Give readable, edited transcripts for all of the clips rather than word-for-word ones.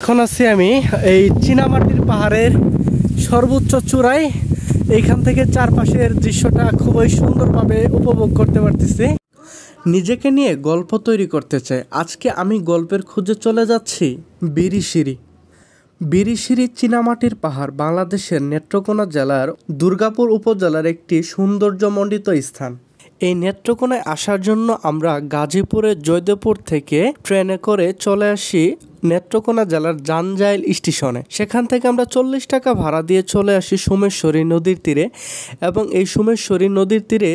এখন আছি আমি এই চীনামাটির পাহাড়ের সর্বোচ্চ চূড়ায়। এইখান থেকে চারপাশের দৃশ্যটা খুবই সুন্দরভাবে উপভোগ করতে পারতেছি। নিজেকে নিয়ে গল্প তৈরি করতে চাই। আজকে আমি গল্পের খুঁজে চলে যাচ্ছি বিরিশিরি। বিরিশিরি চীনামাটির পাহাড় বাংলাদেশের নেত্রকোনা জেলার দুর্গাপুর উপজেলার একটি সৌন্দর্যমণ্ডিত স্থান। এই নেত্রকোনায় আসার জন্য আমরা গাজীপুরের জয়দেবপুর থেকে ট্রেনে করে চলে আসি নেত্রকোনা জেলার জানজাইল স্টেশনে। সেখান থেকে আমরা 40 টাকা ভাড়া দিয়ে চলে আসি সোমেশ্বরী নদীর তীরে, এবং এই সোমেশ্বরী নদীর তীরে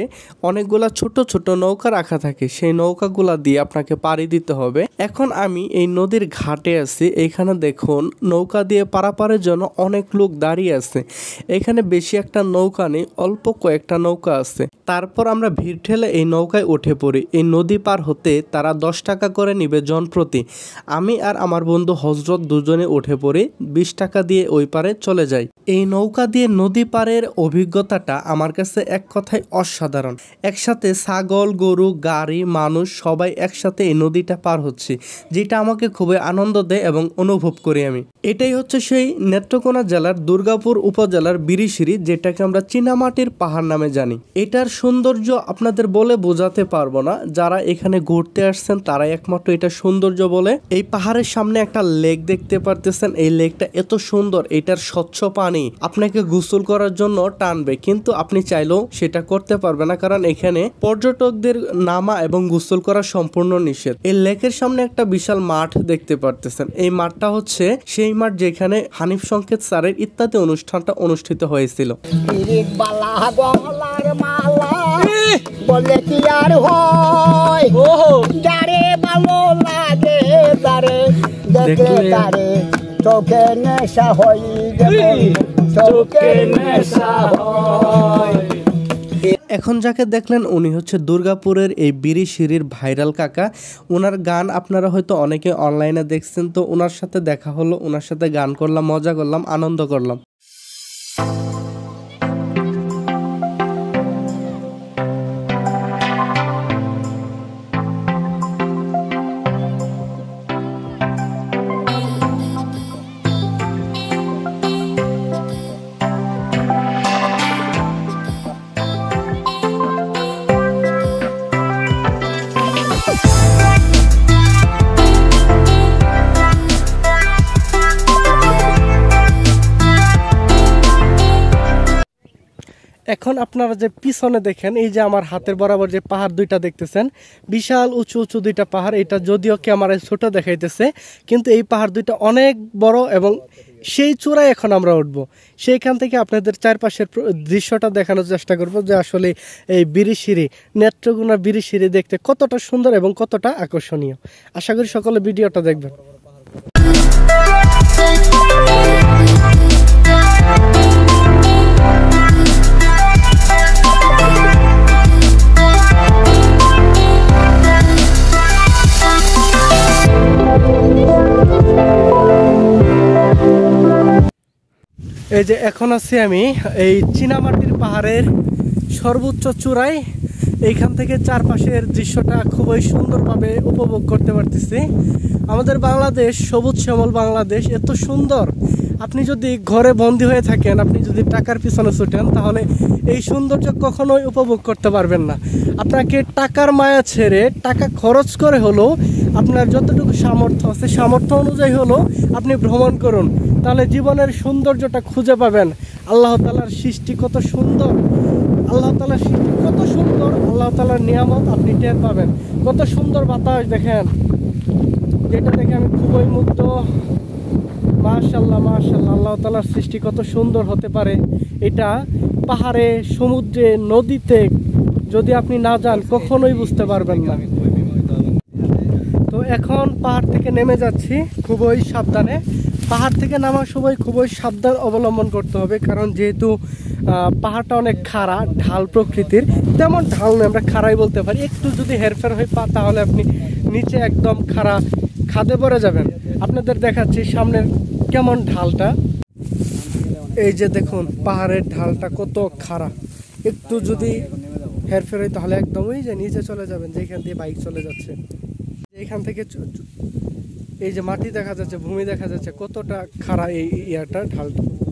অনেকগুলা ছোট ছোট নৌকা রাখা থাকে। সেই নৌকাগুলা দিয়ে আপনাকে পাড়ি দিতে হবে। এখন আমি এই নদীর ঘাটে আছি। এইখানে দেখুন নৌকা দিয়ে পারাপারের জন্য অনেক লোক দাঁড়িয়ে আছে। এখানে বেশি একটা নৌকা নেই, অল্প কয়েকটা নৌকা আছে। তারপর আমরা ভিড় ঠেলে এই নৌকায় উঠে পড়ি। এই নদী পার হতে তারা 10 টাকা করে নিবে জনপ্রতি। আমি আর আমার বন্ধু হজরত দুজনে উঠে পড়ি, 20 টাকা দিয়ে ওই পারে চলে যাই। এই নৌকা দিয়ে নদী পারের অভিজ্ঞতাটা আমার কাছে এক কথায় অসাধারণ। একসাথে ছাগল, গরু, গাড়ি, মানুষ সবাই একসাথে এই নদীটা পার হচ্ছে, যেটা আমাকে খুবই আনন্দ দেয় এবং অনুভব করি আমি। এটাই হচ্ছে সেই নেত্রকোনা জেলার দুর্গাপুর উপজেলার বিরিশিরি, যেটাকে আমরা চীনামাটির পাহাড় নামে জানি। এটার সৌন্দর্য আপনাদের বলে বোঝাতে পারবো না। যারা এখানে ঘুরতে আসছেন তারাই একমাত্র এটা সৌন্দর্য বলে। এই পাহাড়ের সামনে একটা লেক দেখতে পারতেছেন। এই লেকটা এত সুন্দর, এটার স্বচ্ছ পানি আপনাকে গোসল করার জন্য টানবে, কিন্তু আপনি চাইলেও সেটা করতে পারবে না, কারণ এখানে পর্যটকদের নামা এবং গোসল করা সম্পূর্ণ নিষেধ। এই লেকের সামনে একটা বিশাল মাঠ দেখতে পারতেছেন। এই মাঠটা হচ্ছে সেই মাঠ যেখানে হানিফ সংকেত স্যারের ইত্যাদি অনুষ্ঠানটা অনুষ্ঠিত হয়েছিল। বলে কি আর হয়, যারে ভালো লাগে তারে দেখলে তারে চোখে নেশা হয়, চোখে নেশা হয়। এখন যাকে দেখলেন উনি হচ্ছে দুর্গাপুরের এই বিরিশিরির ভাইরাল কাকা। ওনার গান আপনারা হয়তো অনেকে অনলাইনে দেখছেন, তো ওনার সাথে দেখা হলো, ওনার সাথে গান করলাম, মজা করলাম, আনন্দ করলাম। এখন আপনারা যে পিছনে দেখেন, এই যে আমার হাতের বরাবর যে পাহাড় দুইটা দেখতেছেন, বিশাল উঁচু উঁচু দুইটা পাহাড়। এটা যদিও ক্যামেরায় ছোট দেখাইতেছে, কিন্তু এই পাহাড় দুইটা অনেক বড়, এবং সেই চূড়ায় এখন আমরা উঠবো। সেইখান থেকে আপনাদের চারপাশের দৃশ্যটা দেখানোর চেষ্টা করব, যে আসলে এই বিরিশিরি, নেত্রকোনা বিরিশিরি দেখতে কতটা সুন্দর এবং কতটা আকর্ষণীয়। আশা করি সকলে ভিডিওটা দেখবেন। এই যে এখন আছি আমি এই চীনামাটির পাহাড়ের সর্বোচ্চ চূড়ায়। এইখান থেকে চারপাশের দৃশ্যটা খুবই সুন্দরভাবে উপভোগ করতে পারতেছি। আমাদের বাংলাদেশ, সবুজ শ্যামল বাংলাদেশ এত সুন্দর। আপনি যদি ঘরে বন্দী হয়ে থাকেন, আপনি যদি টাকার পিছনে ছুটেন, তাহলে এই সৌন্দর্য কখনোই উপভোগ করতে পারবেন না। আপনাকে টাকার মায়া ছেড়ে টাকা খরচ করে হলেও আপনার যতটুকু সামর্থ্য আছে, সামর্থ্য অনুযায়ী হলেও আপনি ভ্রমণ করুন, তাহলে জীবনের সৌন্দর্যটা খুঁজে পাবেন। আল্লাহ তাআলার সৃষ্টি কত সুন্দর, আল্লাহ তাআলার সৃষ্টি কত সুন্দর, আল্লাহ তাআলার নিয়ামত আপনি টের পাবেন। কত সুন্দর বাতাস দেখেন, যেটা দেখে আমি খুবই মুগ্ধ। মাশাআল্লাহ মাশাআল্লাহ, আল্লাহ তাআলার সৃষ্টি কত সুন্দর হতে পারে। এটা পাহাড়ে, সমুদ্রে, নদীতে যদি আপনি না যান কখনোই বুঝতে পারবেন না। তো এখন পাহাড় থেকে নেমে যাচ্ছি খুবই সাবধানে। পাহাড় থেকে নামার সময় খুবই সাবধান অবলম্বন করতে হবে, কারণ যেহেতু পাহাড়টা অনেক খাড়া, ঢাল প্রকৃতির। তেমন ঢাল নয়, আমরা খাড়াই বলতে পারি। একটু যদি হেরফের হয়ে তাহলে আপনি নিচে একদম খাড়া খাদে পড়ে যাবেন। আপনাদের দেখাচ্ছি সামনের কেমন ঢালটা। এই যে দেখুন পাহাড়ের ঢালটা কত খাড়া, একটু যদি হেরফের হয় তাহলে একদমই যে নিচে চলে যাবেন, যেখান দিয়ে বাইক চলে যাচ্ছে। এইখান থেকে এই যে মাটি দেখা যাচ্ছে, ভূমি দেখা যাচ্ছে, কতটা খাড়া এই ইয়াটা ঢালটা।